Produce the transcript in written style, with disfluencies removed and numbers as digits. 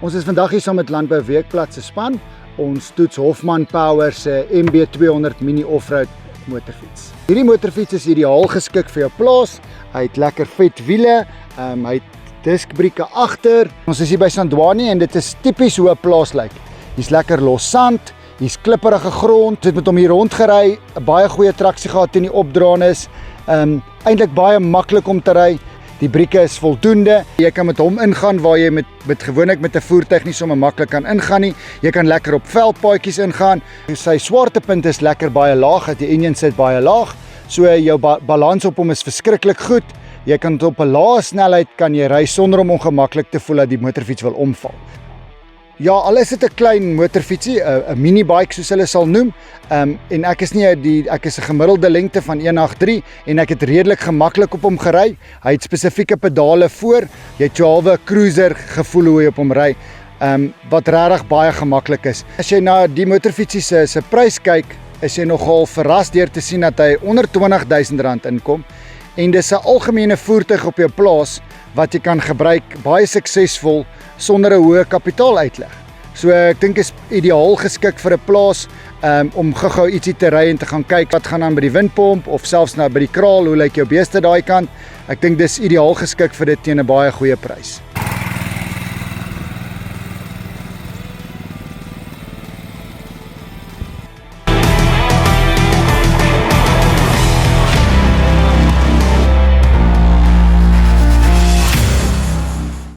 Ons is vandag hier saam met Landbou Weekblad se span. Ons toets Hofman Power se MB200 Mini Offroad motorfiets. Hierdie motorfiets is ideaal geskik vir jou plaas. Hy het lekker vet wiele, hy het diskbrieke agter. Ons is hier by Sandwani en dit is tipies hoe 'n plaas lyk. Hier's lekker los sand, hier's klipperige grond. Dit met hom hier rondgery, 'n baie goeie traksie gehad teen die opdraandes. Eintlik baie maklik om te ry. Die brieke is voldoende. Jy kan met hom ingaan waar jy met gewoonlik met 'n voertuig nie sommer maklik kan ingaan nie. Jy kan lekker op veldpaadjies ingaan. Sy swaartepunt is lekker baie laag, dat die enjin sit baie laag. So jou balans op hom is verskriklik goed. Jy kan op 'n lae snelheid kan jy ry sonder om ongemaklik te voel dat die motorfiets wil omval. Ja, al is dit 'n klein motorfietsie, 'n minibike soos hulle sal noem. En ek is ek is 'n gemiddelde lengte van 183 en ek het redelik gemaklik op hom gery. Hy het spesifieke pedale voor. Jy het 'n halwe cruiser gevoel hoe jy op hom ry. Wat regtig baie gemaklik is. As jy na die motorfietsie se prys kyk, is jy nogal verras deur te sien dat hy onder R20.000 inkom. En dis 'n algemene voertuig op jou plaas wat jy kan gebruik baie suksesvol sonder 'n hoë kapitaaluitleg. So ek dink is ideaal geskik vir 'n plaas om gou-gou ietsie te ry en te gaan kyk wat gaan aan by die windpomp of selfs nou by die kraal, hoe lyk jou beeste daai kant. Ek dink dis ideaal geskik vir dit teen 'n baie goeie prys.